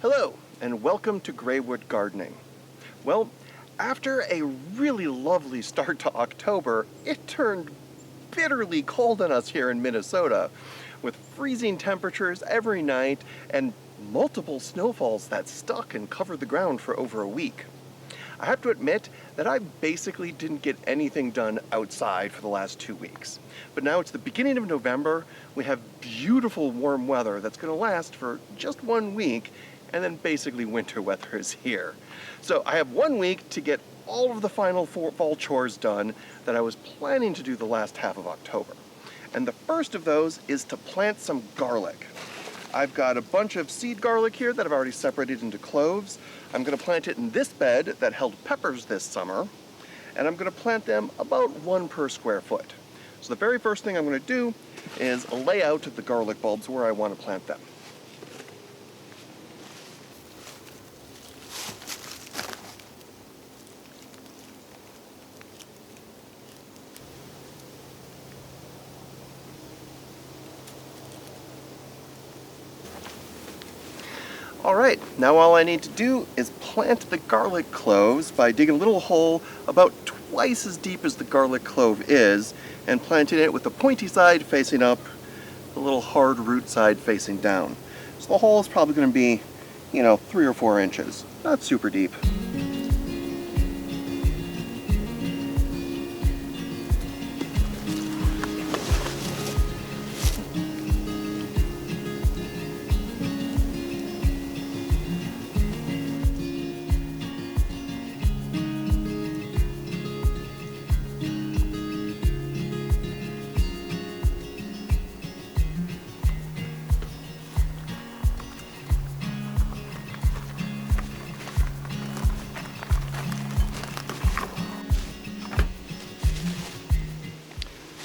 Hello, and welcome to Graywood Gardening. Well, after a really lovely start to October, it turned bitterly cold on us here in Minnesota, with freezing temperatures every night and multiple snowfalls that stuck and covered the ground for over a week. I have to admit that I basically didn't get anything done outside for the last 2 weeks. But now it's the beginning of November, we have beautiful warm weather that's going to last for just 1 week, and then basically winter weather is here. So I have 1 week to get all of the final fall chores done that I was planning to do the last half of October. And the first of those is to plant some garlic. I've got a bunch of seed garlic here that I've already separated into cloves. I'm going to plant it in this bed that held peppers this summer, and I'm going to plant them about 1 per square foot. So the very first thing I'm going to do is lay out the garlic bulbs where I want to plant them. Alright, now all I need to do is plant the garlic cloves by digging a little hole about twice as deep as the garlic clove is and planting it with the pointy side facing up, the little hard root side facing down. So the hole is probably going to be, 3 or 4 inches, not super deep.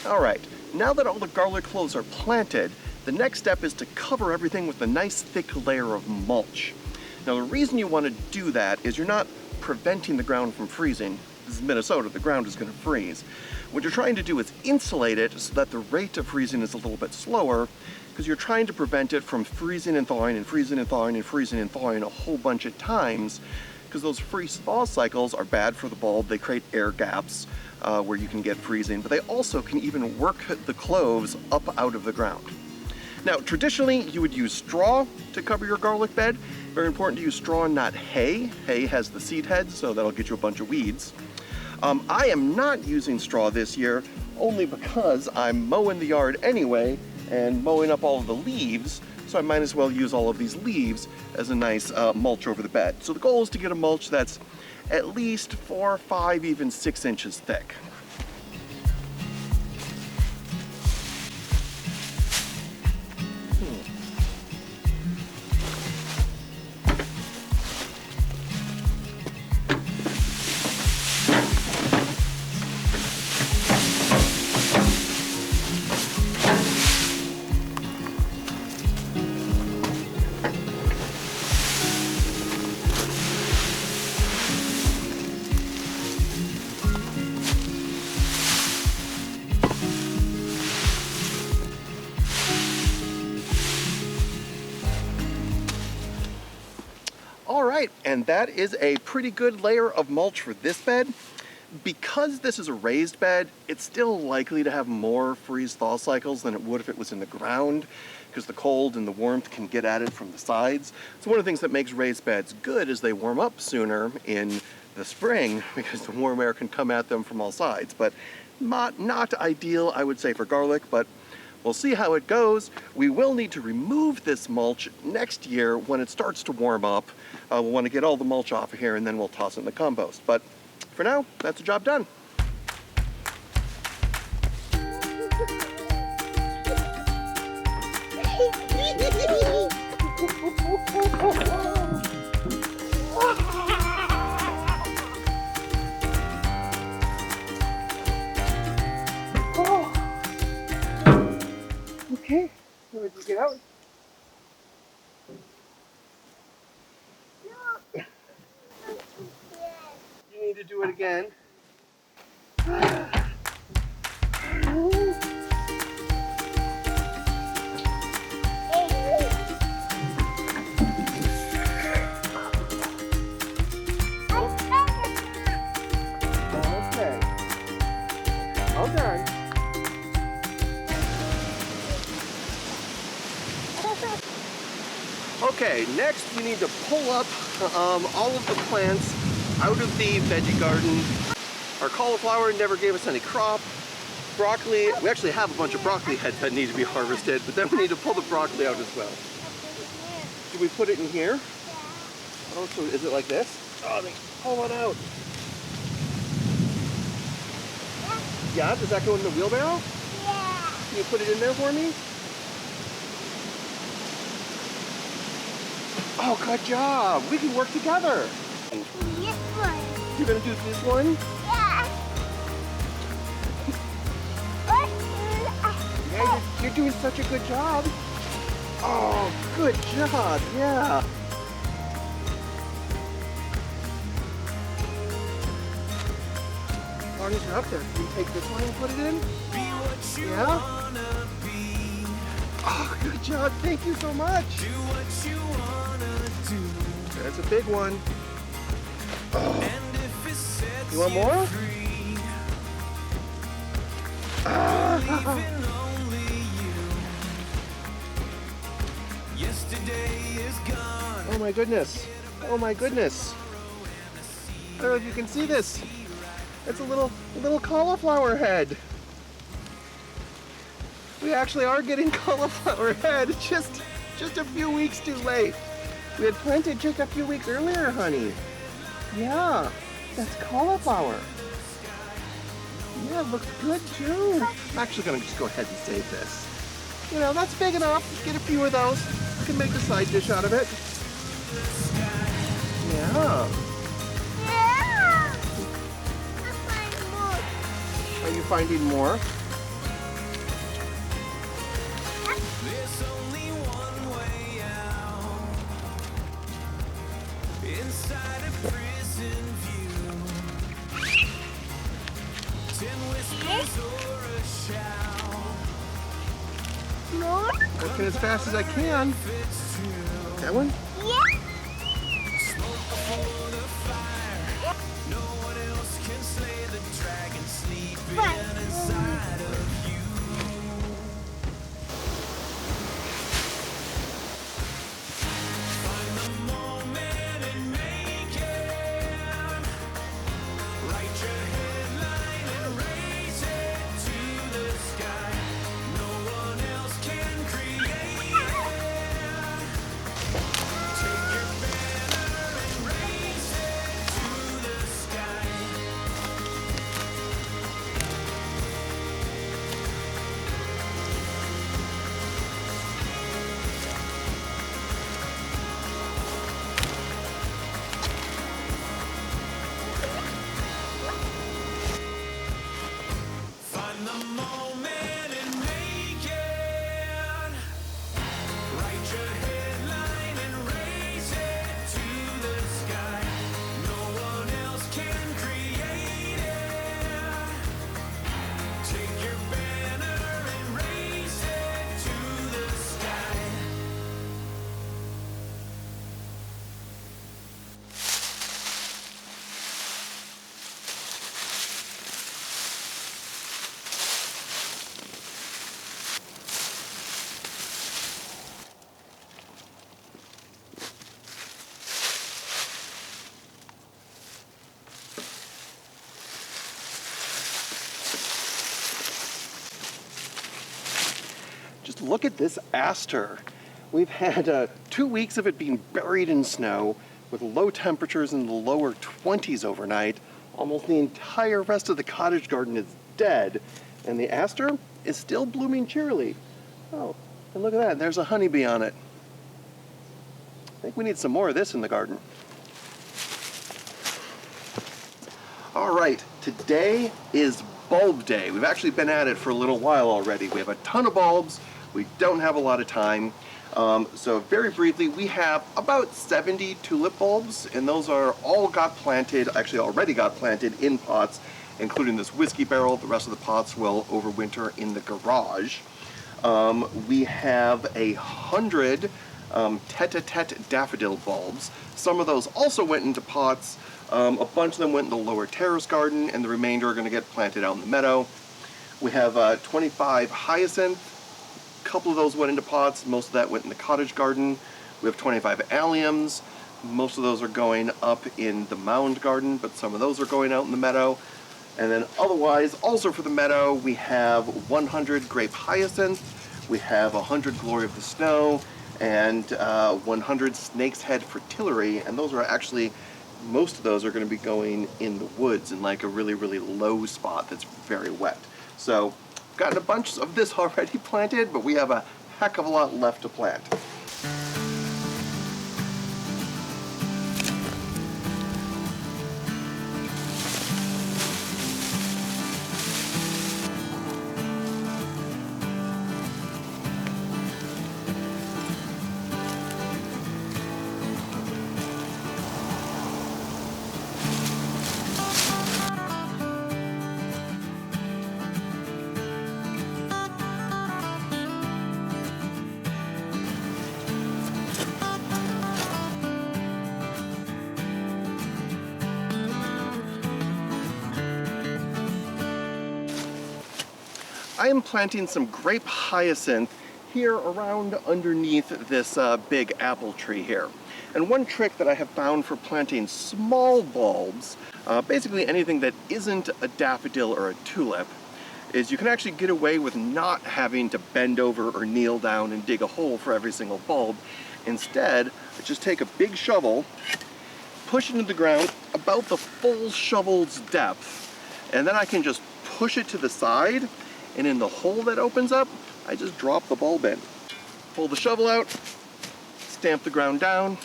Alright, now that all the garlic cloves are planted, the next step is to cover everything with a nice thick layer of mulch. Now the reason you want to do that is you're not preventing the ground from freezing. This is Minnesota, the ground is going to freeze. What you're trying to do is insulate it so that the rate of freezing is a little bit slower, because you're trying to prevent it from freezing and thawing and freezing and thawing and freezing and thawing a whole bunch of times, because those freeze-thaw cycles are bad for the bulb. They create air gaps where you can get freezing, but they also can even work the cloves up out of the ground. Now, traditionally, you would use straw to cover your garlic bed. Very important to use straw, not hay. Hay has the seed heads, so that'll get you a bunch of weeds. I am not using straw this year, only because I'm mowing the yard anyway and mowing up all of the leaves, so I might as well use all of these leaves as a nice mulch over the bed. So the goal is to get a mulch that's at least 4, 5, even 6 inches thick. Alright, and that is a pretty good layer of mulch for this bed. Because this is a raised bed, it's still likely to have more freeze-thaw cycles than it would if it was in the ground, because the cold and the warmth can get at it from the sides. So one of the things that makes raised beds good is they warm up sooner in the spring, because the warm air can come at them from all sides. But not ideal, I would say, for garlic, but we'll see how it goes. We will need to remove this mulch next year when it starts to warm up. We'll want to get all the mulch off of here, and then we'll toss it in the compost. But for now, that's the job done. Okay, let me get out. You need to do it again. Okay, next we need to pull up all of the plants out of the veggie garden. Our cauliflower never gave us any crop. Broccoli, we actually have a bunch of broccoli heads that need to be harvested, but then we need to pull the broccoli out as well. Do we put it in here? Oh, so is it like this? Oh, they pull it out. Yeah, does that go in the wheelbarrow? Yeah. Can you put it in there for me? Oh, good job. We can work together. This one. You're gonna do this one? Yeah. Yeah, you're doing such a good job. Oh, good job, yeah. As long as you're up there, can you take this one and put it in? Yeah? Oh, good job, thank you so much. That's a big one. Oh. You want more? Oh my goodness. Oh my goodness. I don't know if you can see this. It's a little cauliflower head. We actually are getting cauliflower head, just a few weeks too late. We had planted just a few weeks earlier, honey. Yeah, that's cauliflower. Yeah, it looks good too. I'm actually gonna just go ahead and save this. You know, that's big enough. Get a few of those. We can make a side dish out of it. Yeah. Yeah. I find more. Are you finding more? There's only one way out. Inside a prison view. 10 whispers or a shout. More? Working as fast as I can. That one? Yeah. Smoke before the fire. No one else can slay the dragon sleeping inside of you. Find the moment and make it. Write your headline and raise it to the sky. No one else can create it. Take your banner and raise it to the sky. Find the moment and make it. Write your headline and raise it to the sky. No one else can create it. Take your banner and raise it to the sky. Just look at this aster. We've had 2 weeks of it being buried in snow with low temperatures in the lower 20s overnight. Almost the entire rest of the cottage garden is dead, and the aster is still blooming cheerily. Oh, and look at that, there's a honeybee on it. I think we need some more of this in the garden. All right, today is bulb day. We've actually been at it for a little while already. We have a ton of bulbs. We don't have a lot of time. So very briefly, we have about 70 tulip bulbs, and those are all already got planted in pots, including this whiskey barrel. The rest of the pots will overwinter in the garage. We have 100 tete-a-tete daffodil bulbs. Some of those also went into pots. A bunch of them went in the lower terrace garden, and the remainder are going to get planted out in the meadow. We have 25 hyacinth. A couple of those went into pots. Most of that went in the cottage garden. We have 25 alliums. Most of those are going up in the mound garden, but some of those are going out in the meadow. And then otherwise, also for the meadow, we have 100 grape hyacinth, we have 100 glory of the snow, and 100 snake's head fritillary, and those are actually, most of those are going to be going in the woods in like a really, really low spot that's very wet. So, gotten a bunch of this already planted, but we have a heck of a lot left to plant. I am planting some grape hyacinth here around underneath this big apple tree here. And one trick that I have found for planting small bulbs, basically anything that isn't a daffodil or a tulip, is you can actually get away with not having to bend over or kneel down and dig a hole for every single bulb. Instead, I just take a big shovel, push it into the ground about the full shovel's depth, and then I can just push it to the side, and in the hole that opens up, I just drop the bulb in. Pull the shovel out, stamp the ground down,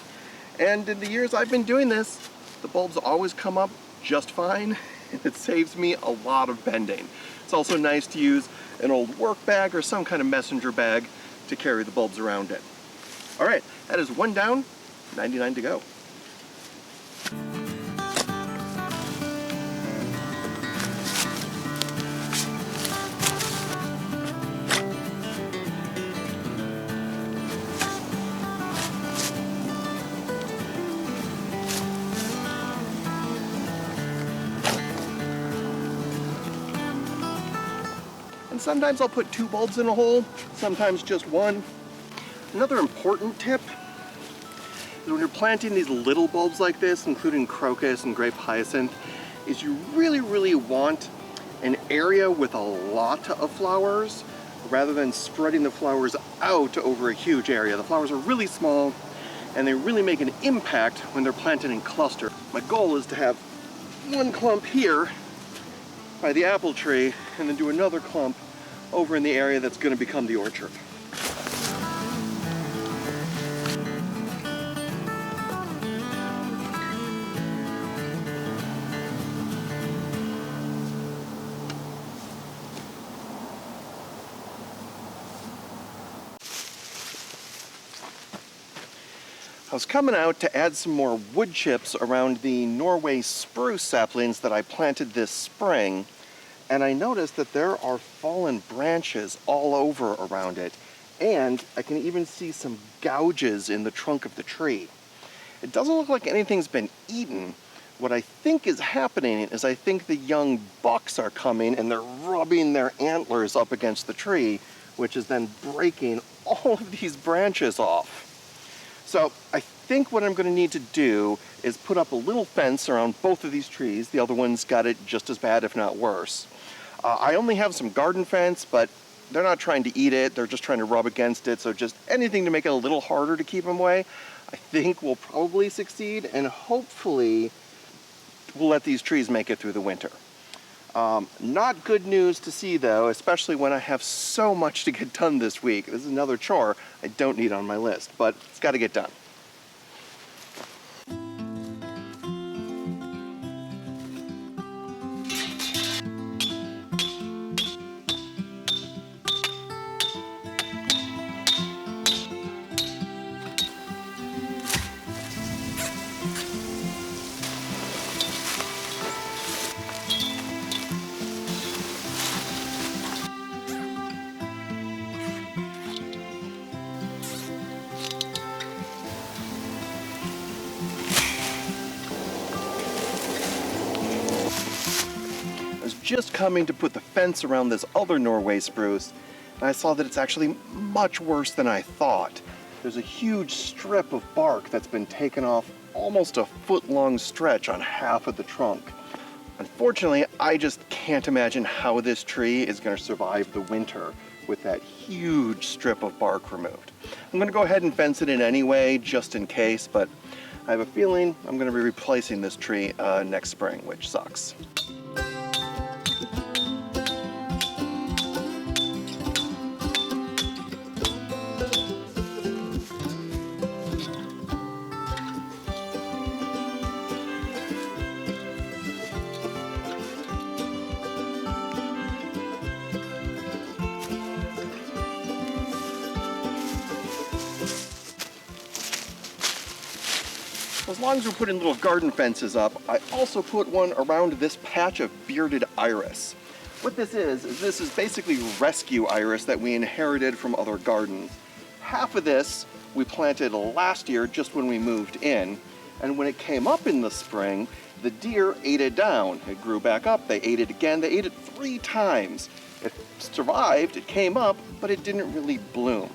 and in the years I've been doing this, the bulbs always come up just fine, and it saves me a lot of bending. It's also nice to use an old work bag or some kind of messenger bag to carry the bulbs around in. All right, that is one down, 99 to go. And sometimes I'll put 2 bulbs in a hole, sometimes just 1. Another important tip is when you're planting these little bulbs like this, including crocus and grape hyacinth, is you really, really want an area with a lot of flowers rather than spreading the flowers out over a huge area. The flowers are really small and they really make an impact when they're planted in cluster. My goal is to have 1 clump here by the apple tree and then do another clump over in the area that's going to become the orchard. I was coming out to add some more wood chips around the Norway Spruce saplings that I planted this spring, and I noticed that there are fallen branches all over around it, and I can even see some gouges in the trunk of the tree. It doesn't look like anything's been eaten. What I think is happening is I think the young bucks are coming and they're rubbing their antlers up against the tree, which is then breaking all of these branches off. So I think what I'm going to need to do is put up a little fence around both of these trees. The other one's got it just as bad, if not worse. I only have some garden fence, but they're not trying to eat it. They're just trying to rub against it. So just anything to make it a little harder to keep them away, I think will probably succeed, and hopefully we'll let these trees make it through the winter. Not good news to see though, especially when I have so much to get done this week. This is another chore I don't need on my list, but it's got to get done. Just coming to put the fence around this other Norway spruce, and I saw that it's actually much worse than I thought. there's a huge strip of bark that's been taken off almost a foot-long stretch on half of the trunk. Unfortunately, I just can't imagine how this tree is going to survive the winter with that huge strip of bark removed. I'm going to go ahead and fence it in anyway, just in case, but I have a feeling I'm going to be replacing this tree next spring, which sucks. As long as we're putting little garden fences up, I also put one around this patch of bearded iris. What this is basically rescue iris that we inherited from other gardens. Half of this we planted last year just when we moved in, and when it came up in the spring, the deer ate it down. It grew back up, they ate it again, they ate it 3 times. It survived, it came up, but it didn't really bloom.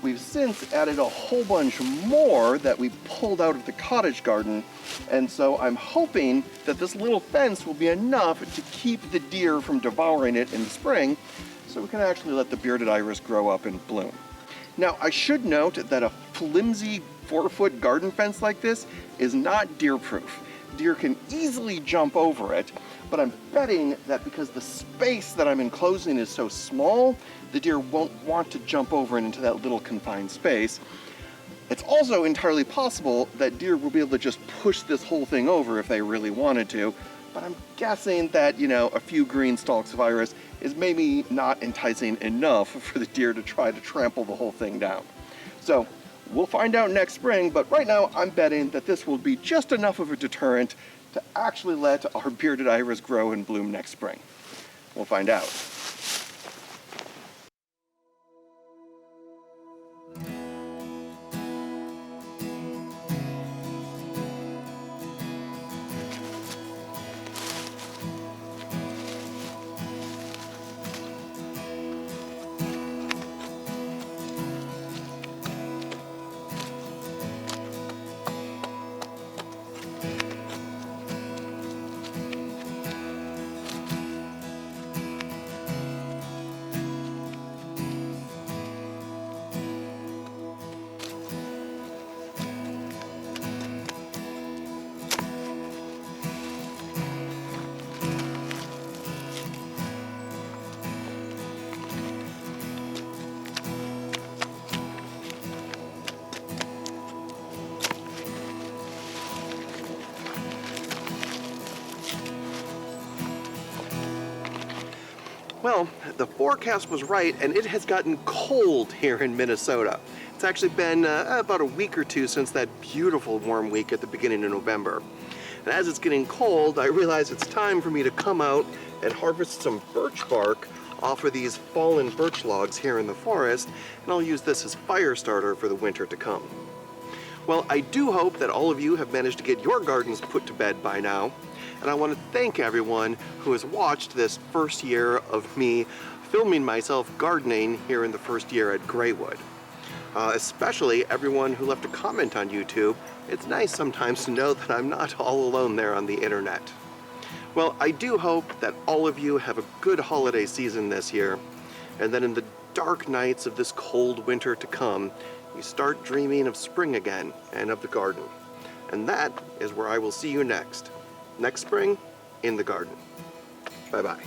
We've since added a whole bunch more that we pulled out of the cottage garden, and so I'm hoping that this little fence will be enough to keep the deer from devouring it in the spring, so we can actually let the bearded iris grow up and bloom. Now, I should note that a flimsy 4-foot garden fence like this is not deer-proof. Deer can easily jump over it, but I'm betting that because the space that I'm enclosing is so small, the deer won't want to jump over it into that little confined space. It's also entirely possible that deer will be able to just push this whole thing over if they really wanted to, but I'm guessing that, a few green stalks of iris is maybe not enticing enough for the deer to try to trample the whole thing down. So we'll find out next spring, but right now I'm betting that this will be just enough of a deterrent to actually let our bearded iris grow and bloom next spring. We'll find out. Well, the forecast was right, and it has gotten cold here in Minnesota. It's actually been about a week or two since that beautiful warm week at the beginning of November. And as it's getting cold, I realize it's time for me to come out and harvest some birch bark off of these fallen birch logs here in the forest, and I'll use this as fire starter for the winter to come. Well, I do hope that all of you have managed to get your gardens put to bed by now. And I want to thank everyone who has watched this first year of me filming myself gardening here in the first year at Graywood. Especially everyone who left a comment on YouTube. It's nice sometimes to know that I'm not all alone there on the internet. Well, I do hope that all of you have a good holiday season this year, and that in the dark nights of this cold winter to come, you start dreaming of spring again and of the garden. And that is where I will see you next spring in the garden. Bye-bye.